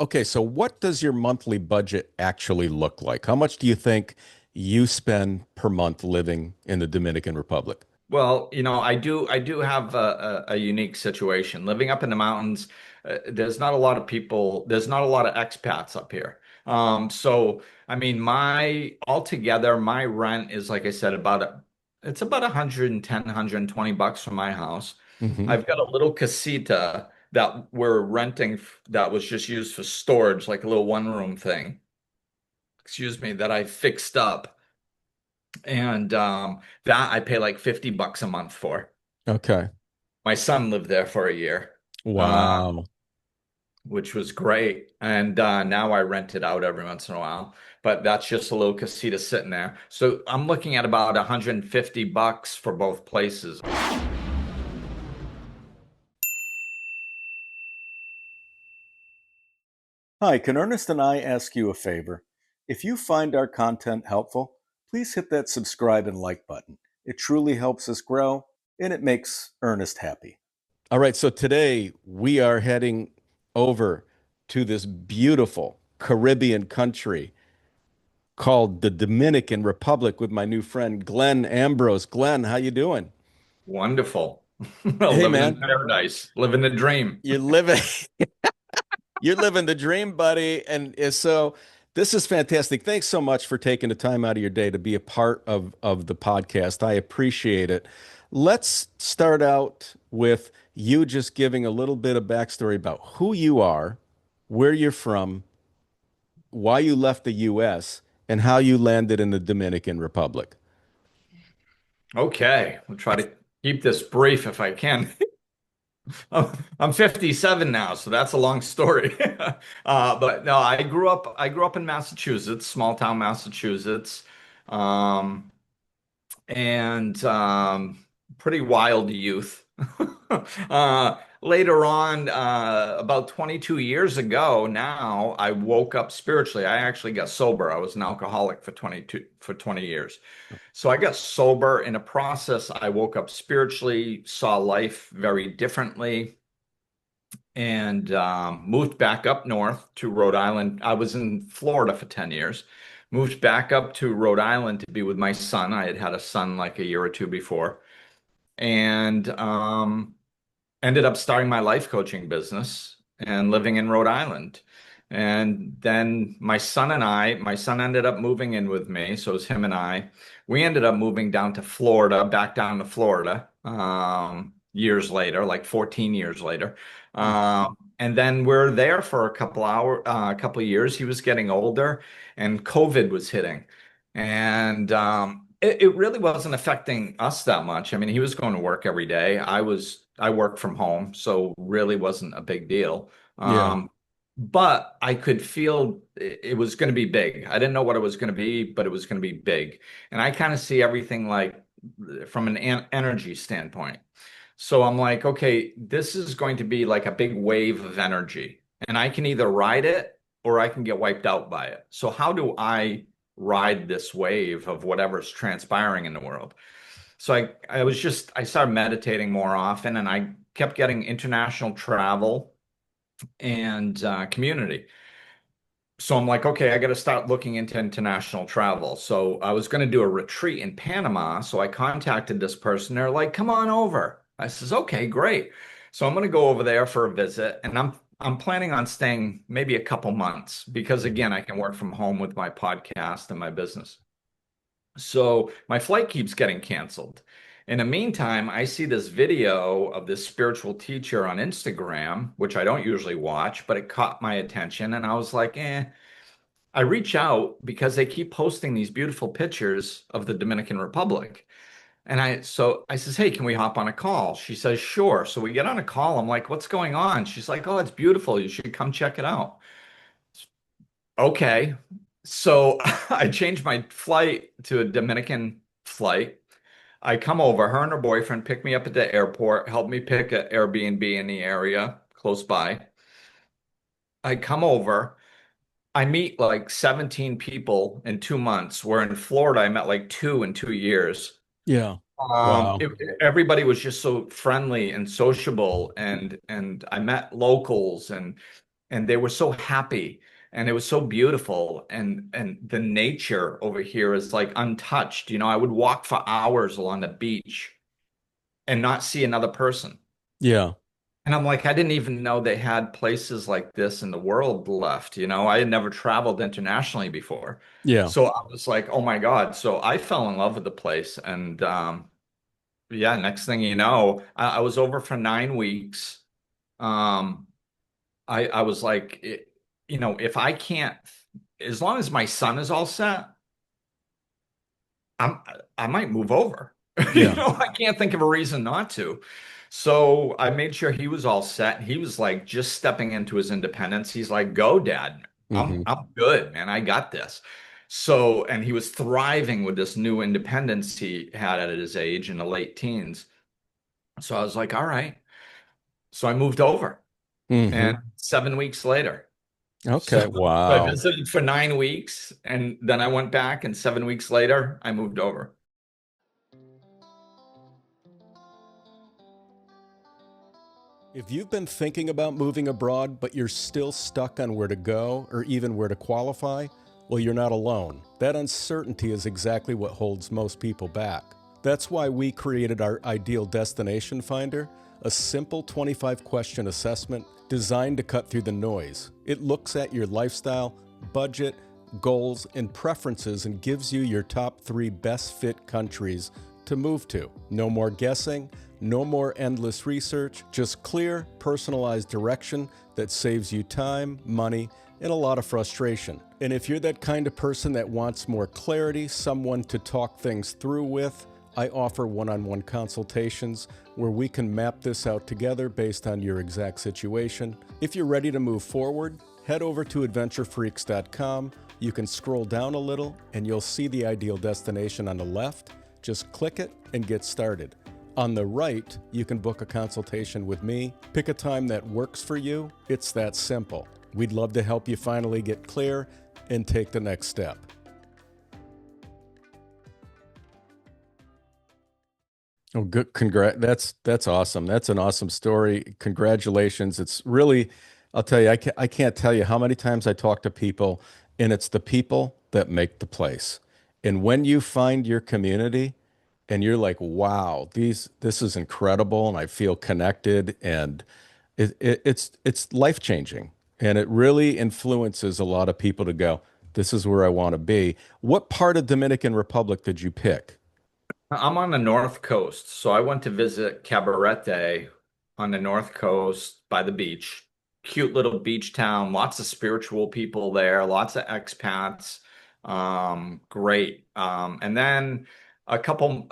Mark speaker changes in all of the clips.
Speaker 1: Okay, so what does your monthly budget actually look like? How much do you think you spend per month living in the Dominican Republic?
Speaker 2: Well, I do have a unique situation. Living up in the mountains, there's not a lot of people, there's not a lot of expats up here. So I mean, my rent is like I said, it's about 110, $120 for my house.
Speaker 1: Hmm.
Speaker 2: I've got a little casita that we're renting that was just used for storage, like a little one room thing. Excuse me, that I fixed up. And that I pay like $50 a month for.
Speaker 1: Okay.
Speaker 2: My son lived there for a year,
Speaker 1: Wow.
Speaker 2: which was great. And now I rent it out every once in a while. But that's just a little casita sitting there. So I'm looking at about $150 for both places.
Speaker 1: Hi, can Ernest and I ask you a favor? If you find our content helpful, please hit that subscribe and like button. It truly helps us grow and it makes Ernest happy. All right, so today we are heading over to this beautiful Caribbean country called the Dominican Republic with my new friend Glenn Ambrose. Glenn, how you doing?
Speaker 2: Wonderful.
Speaker 1: Hey
Speaker 2: Living in
Speaker 1: man,
Speaker 2: paradise, living the dream.
Speaker 1: you're living you're living the dream, buddy. And so this is fantastic. Thanks so much for taking the time out of your day to be a part of the podcast. I appreciate it. Let's start out with you just giving a little bit of backstory about who you are, where you're from, why you left the US, and how you landed in the Dominican Republic.
Speaker 2: Okay, we'll try to keep this brief if I can. I'm 57 now, so that's a long story. But no, I grew up in Massachusetts, small town Massachusetts, um, and pretty wild youth. Later on, about 22 years ago now, I woke up spiritually. I actually got sober. I was an alcoholic for 20 years. So I got sober. In a process, I woke up spiritually, saw life very differently, and moved back up north to Rhode Island. I was in Florida for 10 years, moved back up to Rhode Island to be with my son. I had had a son like a year or two before, and ended up starting my life coaching business and living in Rhode Island. And then my son ended up moving in with me. So it was him and I. We ended up moving down to Florida, back down to Florida, years later, like 14 years later. And then we're there for a couple of years. He was getting older and COVID was hitting. And it really wasn't affecting us that much. I mean, he was going to work every day. I worked from home, so really wasn't a big deal.
Speaker 1: Yeah.
Speaker 2: But I could feel it was going to be big. I didn't know what it was going to be, but it was going to be big. And I kind of see everything like from an energy standpoint. So I'm like, okay, this is going to be like a big wave of energy, and I can either ride it or I can get wiped out by it. So how do I ride this wave of whatever's transpiring in the world? So I started meditating more often, and I kept getting international travel and community. So I'm like, okay, I got to start looking into international travel. So I was going to do a retreat in Panama. So I contacted this person. They're like, come on over. I says, okay, great. So I'm going to go over there for a visit, and I'm planning on staying maybe a couple months because again, I can work from home with my podcast and my business. So my flight keeps getting canceled. In the meantime, I see this video of this spiritual teacher on Instagram, which I don't usually watch, but it caught my attention. And I was like, eh. I reach out because they keep posting these beautiful pictures of the Dominican Republic. So I says, hey, can we hop on a call? She says, sure. So we get on a call. I'm like, what's going on? She's like, oh, it's beautiful. You should come check it out. Okay. So I changed my flight to a Dominican flight. I come over, her and her boyfriend pick me up at the airport, help me pick an Airbnb in the area close by. I come over, I meet like 17 people in 2 months, where in Florida I met like two in 2 years.
Speaker 1: Yeah. Wow.
Speaker 2: Everybody was just so friendly and sociable, and I met locals, and and they were so happy and it was so beautiful, and the nature over here is like untouched. I would walk for hours along the beach and not see another person.
Speaker 1: Yeah.
Speaker 2: And I'm like, I didn't even know they had places like this in the world left. I had never traveled internationally before.
Speaker 1: Yeah.
Speaker 2: So I was like, oh my God. So I fell in love with the place. And yeah, next thing you know, I was over for 9 weeks. Um, I was like, if I can't, as long as my son is all set, I'm I might move over.
Speaker 1: Yeah.
Speaker 2: I can't think of a reason not to. So I made sure he was all set. He was like just stepping into his independence. He's like, "Go, Dad. I'm
Speaker 1: Hmm.
Speaker 2: I'm good, man. I got this." So, and he was thriving with this new independence he had at his age in the late teens. So I was like, "All right." So I moved over, and
Speaker 1: Hmm.
Speaker 2: 7 weeks later. So
Speaker 1: Okay.
Speaker 2: I
Speaker 1: Wow.
Speaker 2: visited for 9 weeks, and then I went back, and 7 weeks later, I moved over.
Speaker 1: If you've been thinking about moving abroad, but you're still stuck on where to go or even where to qualify, well, you're not alone. That uncertainty is exactly what holds most people back. That's why we created our Ideal Destination Finder, a simple 25-question assessment designed to cut through the noise. It looks at your lifestyle, budget, goals, and preferences and gives you your top 3 best fit countries to move to. No more guessing, no more endless research, just clear, personalized direction that saves you time, money, and a lot of frustration. And if you're that kind of person that wants more clarity, someone to talk things through with, I offer one-on-one consultations where we can map this out together based on your exact situation. If you're ready to move forward, head over to adventurefreaks.com. You can scroll down a little and you'll see the ideal destination on the left. Just click it and get started. On the right, you can book a consultation with me. Pick a time that works for you. It's that simple. We'd love to help you finally get clear and take the next step. Oh, good. That's awesome. That's an awesome story. Congratulations. It's really, I'll tell you, I can't tell you how many times I talk to people, and it's the people that make the place. And when you find your community and you're like, wow, this is incredible, and I feel connected, and it's life changing. And it really influences a lot of people to go, this is where I want to be. What part of Dominican Republic did you pick?
Speaker 2: I'm on the North Coast, so I went to visit Cabarete on the North Coast by the beach. Cute little beach town, lots of spiritual people there, lots of expats. Great. And then a couple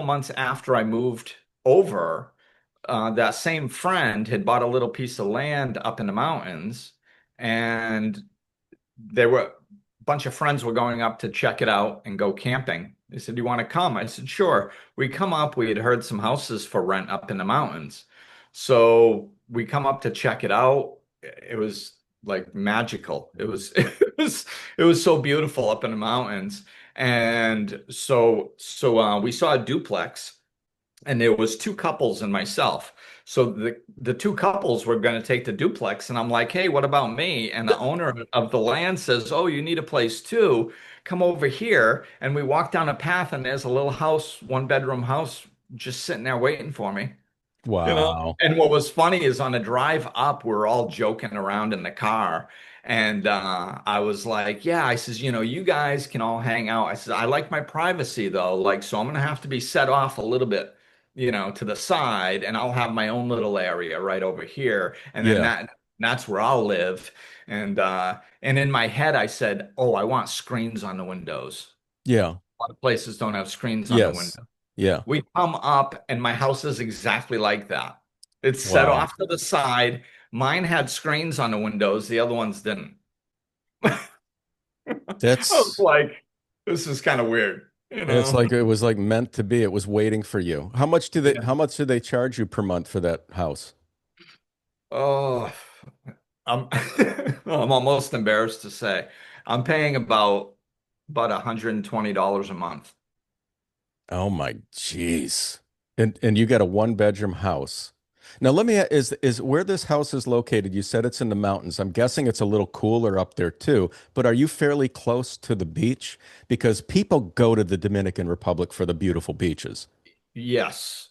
Speaker 2: months after I moved over, that same friend had bought a little piece of land up in the mountains, and there were a bunch of friends were going up to check it out and go camping. They said, "Do you want to come?" I said, "Sure." We come up, we had heard some houses for rent up in the mountains. So we come up to check it out. It was like magical. It was so beautiful up in the mountains. And so we saw a duplex, and there was two couples and myself. So the two couples were going to take the duplex, and I'm like, "Hey, what about me?" And the owner of the land says, "Oh, you need a place too. Come over here." And we walk down a path, and there's a little house, one bedroom house, just sitting there waiting for me. You know,
Speaker 1: Wow.
Speaker 2: and what was funny is on the drive up, we're all joking around in the car. And I was like, "Yeah," I says, "You guys can all hang out." I said, "I like my privacy though. Like, so I'm going to have to be set off a little bit, to the side, and I'll have my own little area right over here. And then
Speaker 1: Yeah.
Speaker 2: that's where I'll live." And in my head, I said, "Oh, I want screens on the windows."
Speaker 1: Yeah.
Speaker 2: A lot of places don't have screens on the
Speaker 1: Yes.
Speaker 2: window.
Speaker 1: Yeah.
Speaker 2: We come up, and my house is exactly like that. It's set
Speaker 1: Wow.
Speaker 2: off to the side. Mine had screens on the windows, the other ones didn't. I was
Speaker 1: That's
Speaker 2: like, this is kind of weird, you
Speaker 1: it's
Speaker 2: know?
Speaker 1: like it was like meant to be. It was waiting for you.
Speaker 2: Yeah.
Speaker 1: How much do they charge you per month for that house?
Speaker 2: Oh, I'm I'm almost embarrassed to say. I'm paying about $120 a month.
Speaker 1: Oh my jeez. And you got a one bedroom house. Now let me is where this house is located, you said it's in the mountains. I'm guessing it's a little cooler up there too, but are you fairly close to the beach? Because people go to the Dominican Republic for the beautiful beaches.
Speaker 2: Yes.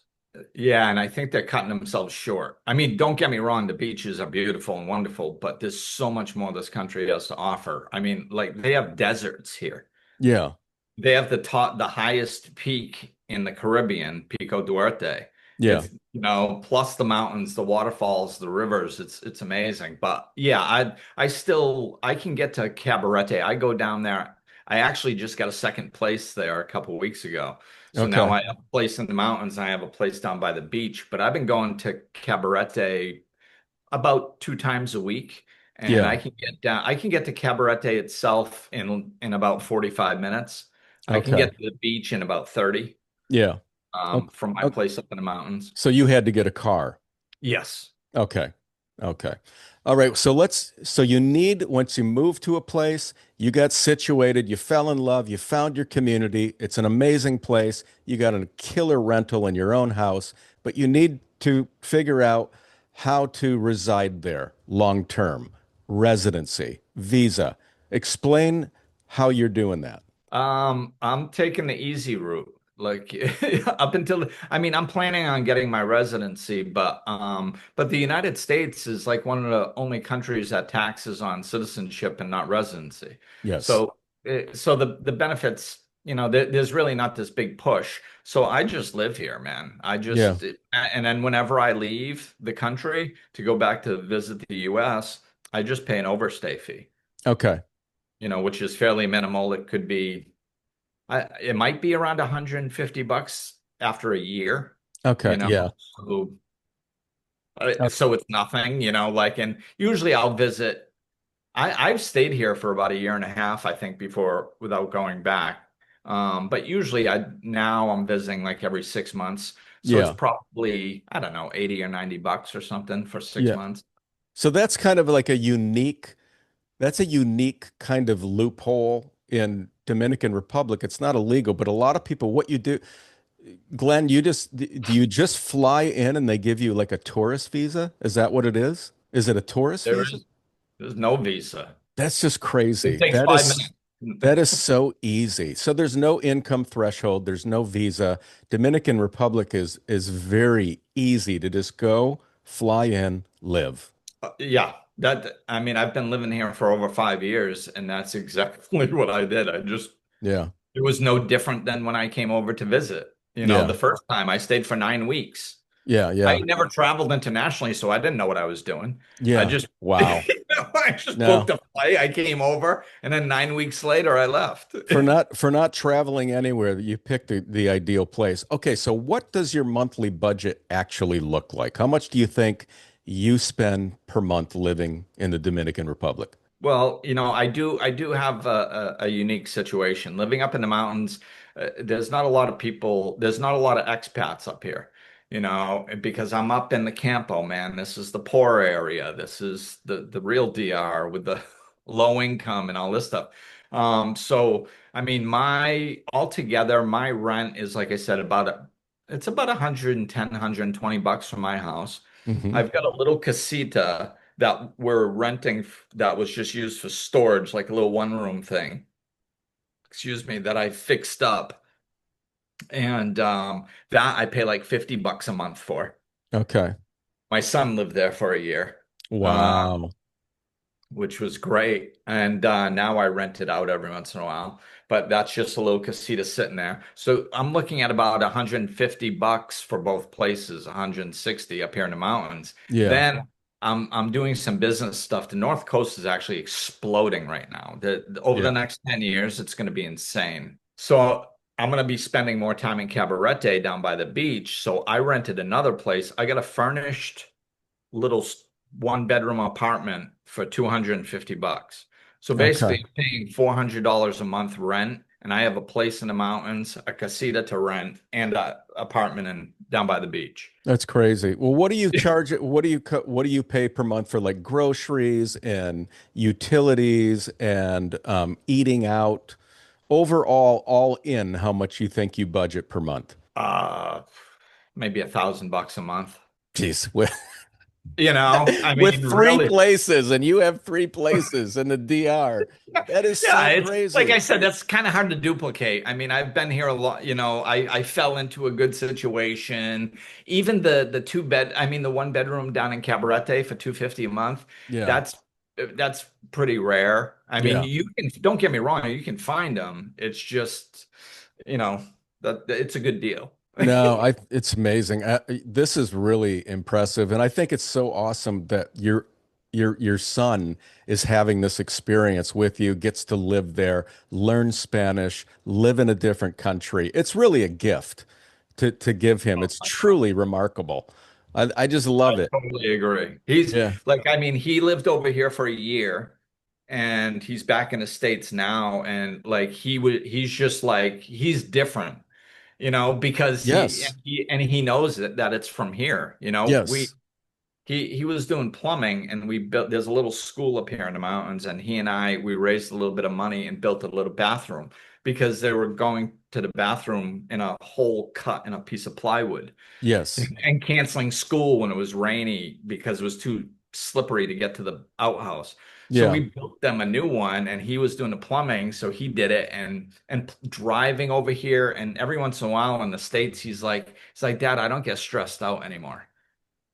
Speaker 2: Yeah, and I think they're cutting themselves short. I mean, don't get me wrong, the beaches are beautiful and wonderful, but there's so much more this country has to offer. I mean, like they have deserts here.
Speaker 1: Yeah.
Speaker 2: They have the highest peak in the Caribbean, Pico Duarte.
Speaker 1: Yeah.
Speaker 2: It's, plus the mountains, the waterfalls, the rivers. It's amazing. But yeah, I can get to Cabarete. I go down there. I actually just got a second place there a couple weeks ago. So now
Speaker 1: Okay.
Speaker 2: I have a place in the mountains. I have a place down by the beach. But I've been going to Cabarete about 2 times a week. And
Speaker 1: Yeah.
Speaker 2: I can get to Cabarete itself in about 45 minutes. I can
Speaker 1: Okay.
Speaker 2: get to the beach in about 30
Speaker 1: Yeah. Okay.
Speaker 2: from my
Speaker 1: Okay.
Speaker 2: place up in the mountains.
Speaker 1: So you had to get a car.
Speaker 2: Yes.
Speaker 1: Okay. Okay. All right. So you need, once you move to a place, you got situated, you fell in love, you found your community. It's an amazing place. You got a killer rental in your own house, but you need to figure out how to reside there long term, residency, visa. Explain how you're doing that.
Speaker 2: I'm taking the easy route. Like up until I mean, I'm planning on getting my residency, but the United States is like one of the only countries that taxes on citizenship and not residency.
Speaker 1: Yes.
Speaker 2: So the benefits, there's really not this big push. So I just live here, man.
Speaker 1: Yeah.
Speaker 2: And then whenever I leave the country to go back to visit the US, I just pay an overstay fee,
Speaker 1: Okay.
Speaker 2: which is fairly minimal. It could be it might be around $150 after a year,
Speaker 1: Okay.
Speaker 2: you know.
Speaker 1: Yeah.
Speaker 2: So,
Speaker 1: Okay.
Speaker 2: so it's nothing, and usually I'll visit. I've stayed here for about a year and a half, I think, before without going back. But usually now I'm visiting like every 6 months. So it's
Speaker 1: Yeah.
Speaker 2: probably, I don't know, 80 or $90 or something for six
Speaker 1: Yeah.
Speaker 2: months.
Speaker 1: So that's kind of like that's a unique kind of loophole in Dominican Republic. It's not illegal, but a lot of people, what you do, Glenn, do you just fly in and they give you like a tourist visa? Is that what it is? Is it a tourist
Speaker 2: There
Speaker 1: visa?
Speaker 2: is there's no visa.
Speaker 1: That's just
Speaker 2: It
Speaker 1: crazy.
Speaker 2: takes 5 minutes.
Speaker 1: That is so easy. So there's no income threshold, there's no visa. Dominican Republic is very easy to just go, fly in, live.
Speaker 2: Yeah, I mean, I've been living here for over 5 years, and that's exactly what I did.
Speaker 1: Yeah.
Speaker 2: It was no different than when I came over to visit. The
Speaker 1: Yeah.
Speaker 2: first time I stayed for 9 weeks.
Speaker 1: Yeah,
Speaker 2: I
Speaker 1: yeah.
Speaker 2: never traveled internationally, so I didn't know what I was doing. I
Speaker 1: Yeah.
Speaker 2: just,
Speaker 1: Wow.
Speaker 2: I just booked
Speaker 1: No.
Speaker 2: a flight. I came over, and then 9 weeks later, I left.
Speaker 1: For not traveling anywhere, you picked the ideal place. Okay, so what does your monthly budget actually look like? How much do you think you spend per month living in the Dominican Republic?
Speaker 2: Well, I do have a unique situation. Living up in the mountains, there's not a lot of people, there's not a lot of expats up here, because I'm up in the Campo, man. This is the poor area. This is the real DR with the low income and all this stuff. So I mean, my rent is like I said, it's about 110, $120 for my house.
Speaker 1: Hmm.
Speaker 2: I've got a little casita that we're renting that was just used for storage, like a little one room thing, excuse me, that I fixed up. And that I pay like $50 a month for.
Speaker 1: Okay.
Speaker 2: My son lived there for a year, uh,
Speaker 1: Wow.
Speaker 2: which was great. And now I rent it out every once in a while. But that's just a little casita sitting there. So I'm looking at about $150 for both places, 160 up here in the mountains.
Speaker 1: Yeah.
Speaker 2: Then I'm doing some business stuff. The North Coast is actually exploding right now. Over
Speaker 1: Yeah.
Speaker 2: the next 10 years, it's going to be insane. So I'm going to be spending more time in Cabarete down by the beach. So I rented another place. I got a furnished little 1 bedroom apartment for $250. So
Speaker 1: Okay.
Speaker 2: basically, I'm paying $400 a month rent, and I have a place in the mountains, a casita to rent, and an apartment down by the beach.
Speaker 1: That's crazy. Well, what do you charge? What do you pay per month for like groceries and utilities and eating out? Overall, all in, how much you think you budget per month?
Speaker 2: Uh, Maybe $1,000 a month.
Speaker 3: Jeez, with,
Speaker 2: I
Speaker 3: with
Speaker 2: mean,
Speaker 3: three
Speaker 2: really.
Speaker 3: places, and you have three places in the DR. That is
Speaker 2: Yeah,
Speaker 3: so
Speaker 2: it's like I
Speaker 3: crazy.
Speaker 2: said, that's kind of hard to duplicate. I mean, I've been here a lot, I fell into a good situation. Even the I mean the one bedroom down in Cabarete for 250 a month,
Speaker 3: Yeah,
Speaker 2: that's that's pretty rare. I mean,
Speaker 3: yeah.
Speaker 2: you can don't get me wrong, you can find them. It's just, you know, that it's a good deal.
Speaker 3: No, it's amazing. This is really impressive, and I think it's so awesome that your son is having this experience with you, gets to live there, learn Spanish, live in a different country. It's really a gift to give him. It's truly remarkable. I just love it.
Speaker 2: Totally agree. He's
Speaker 3: Yeah.
Speaker 2: like, I mean, he lived over here for a year and he's back in the States now. And like, he's just like, he's different, because
Speaker 3: Yes.
Speaker 2: he knows that it's from here.
Speaker 3: Yes.
Speaker 2: He was doing plumbing and we built, there's a little school up here in the mountains. And we raised a little bit of money and built a little bathroom because they were going to the bathroom in a hole cut in a piece of plywood
Speaker 3: Yes.
Speaker 2: and canceling school when it was rainy because it was too slippery to get to the outhouse. So
Speaker 3: Yeah.
Speaker 2: we built them a new one and he was doing the plumbing, so he did it and driving over here and every once in a while in the States he's like, Dad, I don't get stressed out anymore.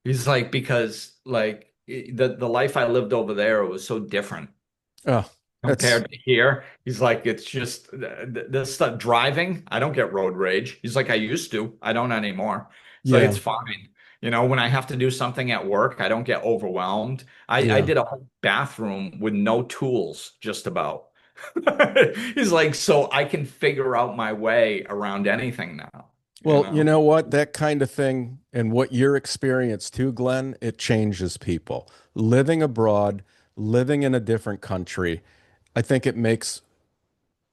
Speaker 2: He's like, because like the life I lived over there was so different
Speaker 3: Oh, that's
Speaker 2: compared to here. He's like, it's just this stuff driving. I don't get road rage. He's like, I used to. I don't anymore. It's like
Speaker 3: yeah.
Speaker 2: it's fine. When I have to do something at work, I don't get overwhelmed. I
Speaker 3: Yeah.
Speaker 2: did a whole bathroom with no tools, just about. He's like, so I can figure out my way around anything now, you
Speaker 3: Well, you
Speaker 2: know?
Speaker 3: know what? That kind of thing and what your experience too, Glenn, it changes people. Living abroad, living in a different country, I think it makes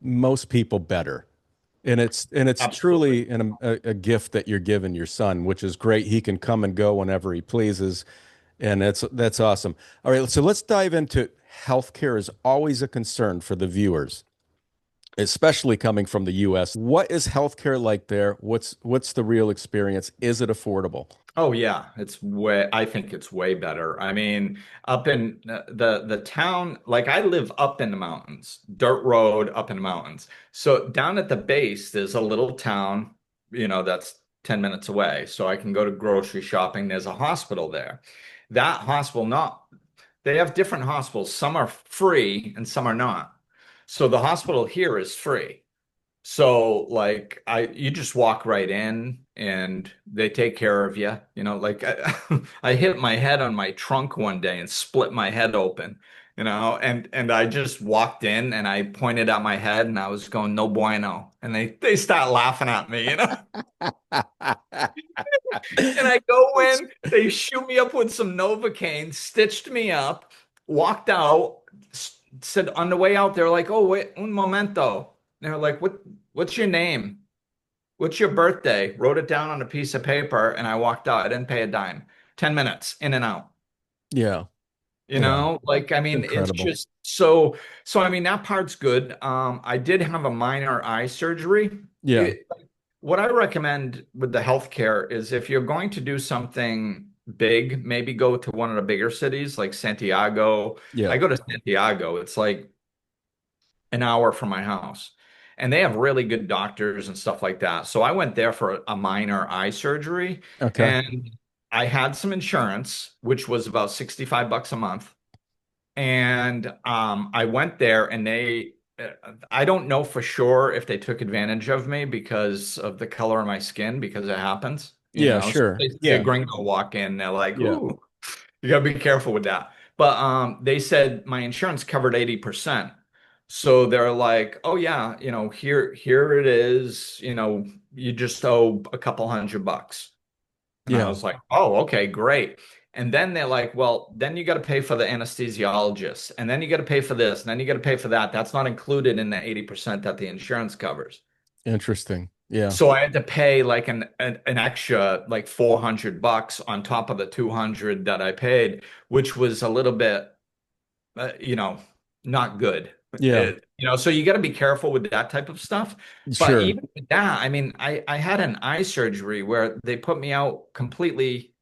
Speaker 3: most people better. And it's
Speaker 2: Absolutely.
Speaker 3: truly a gift that you're giving your son, which is great. He can come and go whenever he pleases, and that's awesome. All right, so let's dive into healthcare is always a concern for the viewers, especially coming from the US. What is healthcare like there? What's the real experience? Is it affordable?
Speaker 2: Oh yeah, I think it's way better. I mean, up in the town, like I live up in the mountains, dirt road up in the mountains. So down at the base, there's a little town, that's 10 minutes away. So I can go to grocery shopping. There's a hospital there. That hospital, not, they have different hospitals. Some are free and some are not. So the hospital here is free. So like you just walk right in and they take care of you. Like I hit my head on my trunk one day and split my head open, and I just walked in and I pointed at my head and I was going, no bueno. And they start laughing at me. And I go
Speaker 3: That's
Speaker 2: in, they shoot me up with some Novocaine, stitched me up, walked out, said on the way out, they're like, oh, wait, un momento. They're like, what's your name? What's your birthday? Wrote it down on a piece of paper and I walked out. I didn't pay a dime. 10 minutes in and out.
Speaker 3: yeah, yeah,
Speaker 2: Like I mean, it's
Speaker 3: incredible.
Speaker 2: just so I mean that part's good. I did have a minor eye surgery.
Speaker 3: Yeah,
Speaker 2: What I recommend with the healthcare is if you're going to do something big, maybe go to one of the bigger cities like Santiago.
Speaker 3: yeah.
Speaker 2: I go to Santiago, it's like an hour from my house. And they have really good doctors and stuff like that. So I went there for a minor eye surgery
Speaker 3: Okay.
Speaker 2: and I had some insurance, which was about 65 bucks a month. And I went there and I don't know for sure if they took advantage of me because of the color of my skin, because it happens,
Speaker 3: Yeah,
Speaker 2: So
Speaker 3: sure.
Speaker 2: they see a
Speaker 3: Yeah,
Speaker 2: gringo walk in, they're like,
Speaker 3: yeah,
Speaker 2: ooh, you gotta be careful with that. But they said my insurance covered 80%. So they're like, oh yeah, here it is, you just owe a couple $100. And I
Speaker 3: yeah.
Speaker 2: was like, oh, okay, great. And then they're like, well, then you got to pay for the anesthesiologist, and then you got to pay for this, and then you got to pay for that. That's not included in the 80% that the insurance covers.
Speaker 3: Interesting. Yeah,
Speaker 2: So I had to pay like an extra like 400 bucks on top of the 200 that I paid, which was a little bit, uh, you know, not good.
Speaker 3: yeah.
Speaker 2: So you got to be careful with that type of stuff. But
Speaker 3: Sure.
Speaker 2: even with that, I mean, I had an eye surgery where they put me out completely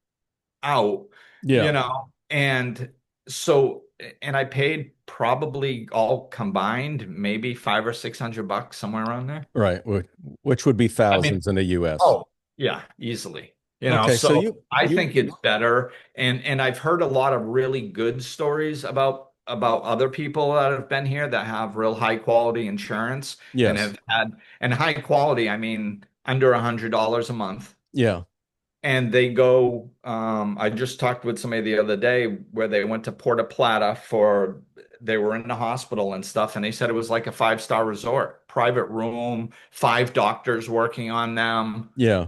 Speaker 2: out,
Speaker 3: Yeah.
Speaker 2: and so, and I paid probably all combined, maybe 500 or 600 bucks, somewhere around there.
Speaker 3: Right. Which would be
Speaker 2: I mean,
Speaker 3: thousands in the US.
Speaker 2: oh, yeah, easily.
Speaker 3: Okay. So
Speaker 2: So
Speaker 3: you,
Speaker 2: I
Speaker 3: you,
Speaker 2: think it's better. And I've heard a lot of really good stories about other people that have been here that have real high quality insurance and
Speaker 3: yes.
Speaker 2: have had, and high quality, I mean, under $100 a month.
Speaker 3: Yeah.
Speaker 2: And they go, I just talked with somebody the other day where they went to Puerto Plata for, they were in the hospital and stuff, and they said it was like a five-star resort, private room, five doctors working on them.
Speaker 3: Yeah.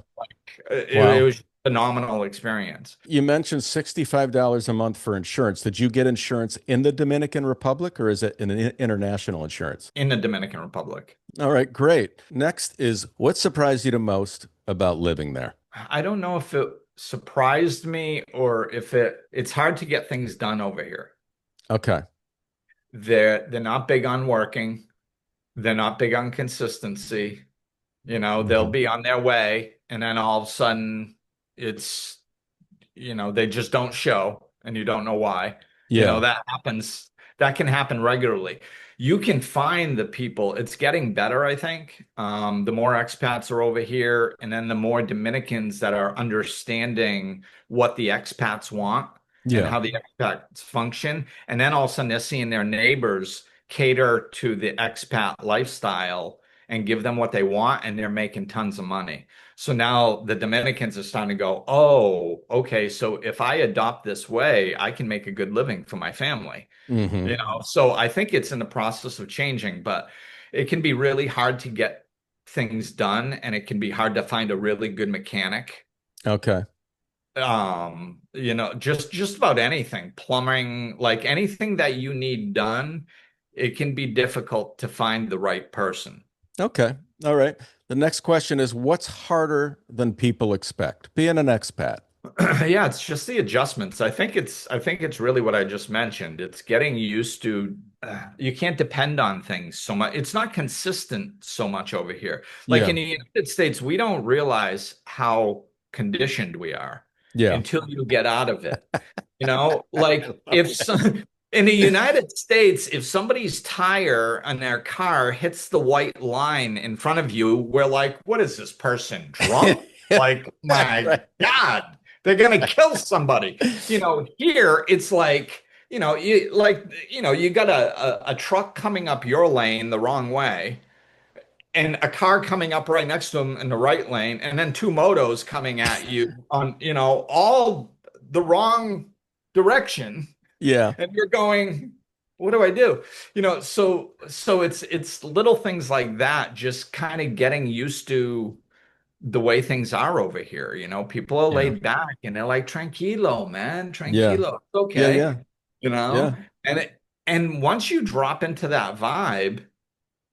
Speaker 2: It
Speaker 3: Wow.
Speaker 2: was a phenomenal experience
Speaker 3: You mentioned $65 a month for insurance. Did you get insurance in the Dominican Republic or is it an international insurance?
Speaker 2: in the Dominican Republic.
Speaker 3: All right, great. Next is what surprised you the most about living there?
Speaker 2: I don't know if it surprised me or if it's hard to get things done over here.
Speaker 3: Okay.
Speaker 2: They're not big on working. They're not big on consistency. They'll
Speaker 3: Mhm.
Speaker 2: be on their way, and then all of a sudden it's, they just don't show, and you don't know why.
Speaker 3: Yeah.
Speaker 2: That happens. That can happen regularly. You can find the people. It's getting better, I think. The more expats are over here, and then the more Dominicans that are understanding what the expats want and
Speaker 3: Yeah.
Speaker 2: how the expats function. And then all of a sudden they're seeing their neighbors cater to the expat lifestyle and give them what they want, and they're making tons of money. So now the Dominicans are starting to go, oh, okay, so if I adopt this way, I can make a good living for my family.
Speaker 3: Hmm.
Speaker 2: So I think it's in the process of changing, but it can be really hard to get things done, and it can be hard to find a really good mechanic.
Speaker 3: Okay.
Speaker 2: Just about anything, plumbing, like anything that you need done, it can be difficult to find the right person.
Speaker 3: Okay. All right. The next question is what's harder than people expect? Being an expat.
Speaker 2: Yeah, it's just the adjustments. I think it's really what I just mentioned. It's getting used to, you can't depend on things so much. It's not consistent so much over here. Like
Speaker 3: Yeah.
Speaker 2: in the United States, we don't realize how conditioned we are
Speaker 3: Yeah.
Speaker 2: until you get out of it. Like if some, in the United States, if somebody's tire on their car hits the white line in front of you, we're like, what is this person drunk? Like, my
Speaker 3: Right.
Speaker 2: God, they're gonna kill somebody. Here it's like, you got a truck coming up your lane the wrong way, and a car coming up right next to them in the right lane, and then two motos coming at you on, all the wrong direction,
Speaker 3: Yeah.
Speaker 2: and you're going, what do I do? So it's little things like that, just kind of getting used to the way things are over here. People are
Speaker 3: Yeah.
Speaker 2: laid back and they're like, tranquilo, man,
Speaker 3: Yeah.
Speaker 2: tranquilo. It's
Speaker 3: Yeah.
Speaker 2: okay.
Speaker 3: Yeah.
Speaker 2: You know?
Speaker 3: Yeah.
Speaker 2: And once you drop into that vibe,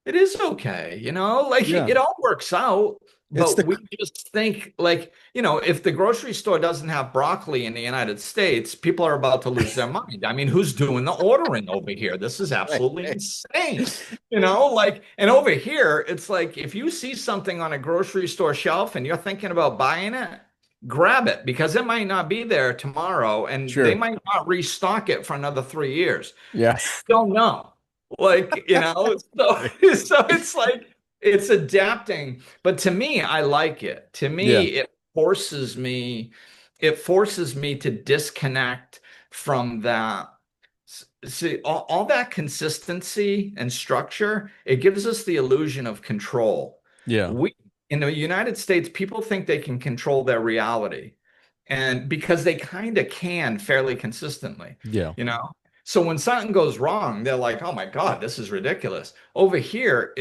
Speaker 2: it is okay, like
Speaker 3: Yeah.
Speaker 2: it all works out.
Speaker 3: It's
Speaker 2: But
Speaker 3: the
Speaker 2: we just think, like, if the grocery store doesn't have broccoli in the United States, people are about to lose their mind. I mean, who's doing the ordering over here? This is absolutely insane. Like, and over here, it's like if you see something on a grocery store shelf and you're thinking about buying it, grab it, because it might not be there tomorrow, and they
Speaker 3: sure.
Speaker 2: might not restock it for another 3 years.
Speaker 3: Yeah.
Speaker 2: Don't know. Like, so so it's like it's adapting. But to me, I like it. To
Speaker 3: Yeah.
Speaker 2: me, it forces me to disconnect from that. See, all that consistency and structure, it gives us the illusion of control.
Speaker 3: Yeah.
Speaker 2: We In the United States, people think they can control their reality. And because they kind of can fairly consistently,
Speaker 3: Yeah.
Speaker 2: you know? So when something goes wrong, they're like, oh my God, this is ridiculous. Over here,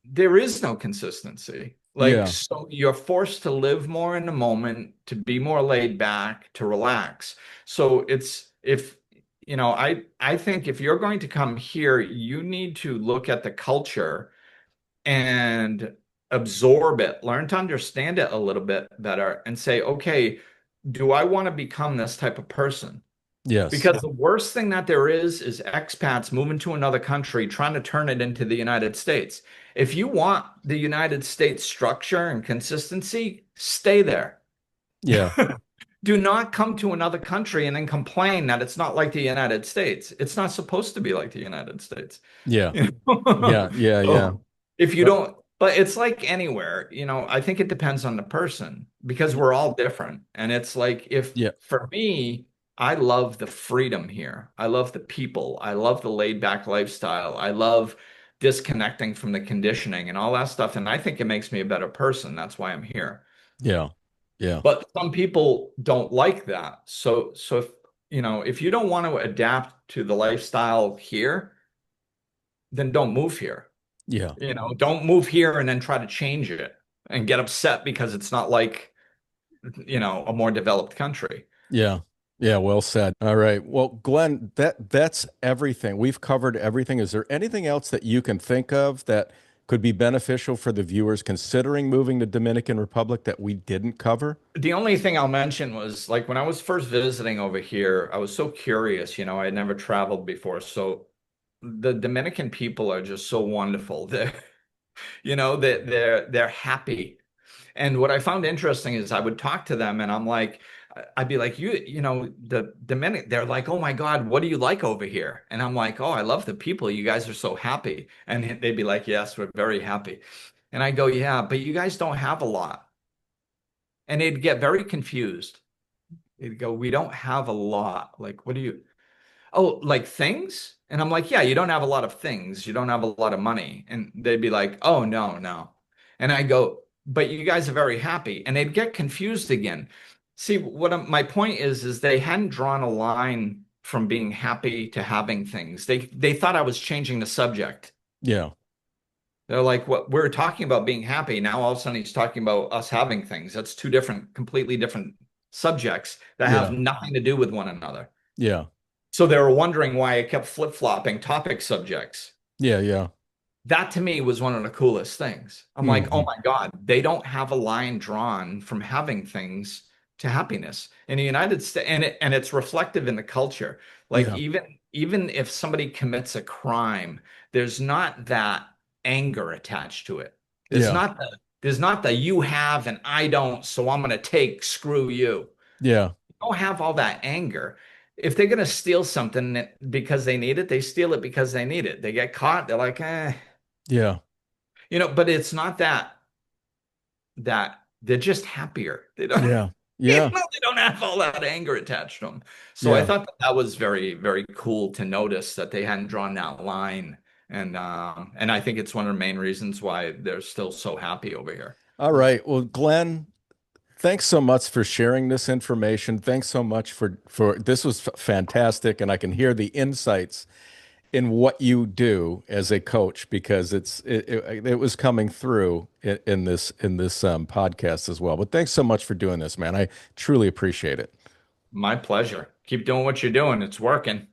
Speaker 2: there is no consistency. Like,
Speaker 3: Yeah.
Speaker 2: so you're forced to live more in the moment, to be more laid back, to relax. So it's if I think if you're going to come here, you need to look at the culture and absorb it, learn to understand it a little bit better, and say, okay, do I want to become this type of person?
Speaker 3: Yes.
Speaker 2: Because the worst thing that there is expats moving to another country trying to turn it into the United States. If you want the United States structure and consistency, stay there.
Speaker 3: Yeah.
Speaker 2: Do not come to another country and then complain that it's not like the United States. It's not supposed to be like the United States.
Speaker 3: Yeah.
Speaker 2: You know?
Speaker 3: Yeah. Yeah. Yeah.
Speaker 2: So if you
Speaker 3: But
Speaker 2: don't, but it's like anywhere, I think it depends on the person because we're all different. And it's like if
Speaker 3: yeah.
Speaker 2: for me, I love the freedom here. I love the people. I love the laid back lifestyle. I love disconnecting from the conditioning and all that stuff. And I think it makes me a better person. That's why I'm here.
Speaker 3: Yeah. Yeah.
Speaker 2: But some people don't like that. So if you don't want to adapt to the lifestyle here, then don't move here.
Speaker 3: Yeah.
Speaker 2: Don't move here and then try to change it and get upset because it's not like, a more developed country.
Speaker 3: Yeah. Yeah, well said. All right. Well, Glenn, that's everything. We've covered everything. Is there anything else that you can think of that could be beneficial for the viewers considering moving to Dominican Republic that we didn't cover?
Speaker 2: The only thing I'll mention was like when I was first visiting over here, I was so curious, I had never traveled before. So the Dominican people are just so wonderful. They're happy. And what I found interesting is I would talk to them and I'd be like, the minute they're like, oh my God, what do you like over here? And I'm like, oh, I love the people. You guys are so happy. And they'd be like, yes, we're very happy. And I go, yeah, but you guys don't have a lot. And they'd get very confused. They'd go, we don't have a lot. Like, what do you, oh, like things? And I'm like, yeah, you don't have a lot of things. You don't have a lot of money. And they'd be like, oh, no, no. And I go, but you guys are very happy. And they'd get confused again. See, my point is they hadn't drawn a line from being happy to having things. They thought I was changing the subject.
Speaker 3: Yeah.
Speaker 2: They're like, what we're talking about being happy. Now all of a sudden he's talking about us having things. That's two completely different subjects that have
Speaker 3: Yeah.
Speaker 2: nothing to do with one another.
Speaker 3: Yeah.
Speaker 2: So they were wondering why I kept flip-flopping topic subjects.
Speaker 3: Yeah. Yeah.
Speaker 2: That to me was one of the coolest things. I'm like, oh my God, they don't have a line drawn from having things to happiness in the United States. And it's reflective in the culture. Like
Speaker 3: Yeah.
Speaker 2: even if somebody commits a crime, there's not that anger attached to it.
Speaker 3: Yeah.
Speaker 2: There's not the you have and I don't, so I'm gonna take, screw you.
Speaker 3: Yeah.
Speaker 2: You don't have all that anger. If they're gonna steal something because they need it, they steal it because they need it. They get caught, they're like,
Speaker 3: Yeah.
Speaker 2: but it's not that they're just happier. They don't,
Speaker 3: Yeah. Yeah.
Speaker 2: they don't have all that anger attached to them. So I
Speaker 3: Yeah.
Speaker 2: thought that was very, very cool to notice that they hadn't drawn that line. And I think it's one of the main reasons why they're still so happy over here.
Speaker 3: All right. Well, Glenn, thanks so much for sharing this information. Thanks so much for this was fantastic, and I can hear the insights in what you do as a coach because it was coming through in this podcast as well. But thanks so much for doing this, man. I truly appreciate it.
Speaker 2: My pleasure. Keep doing what you're doing. It's working.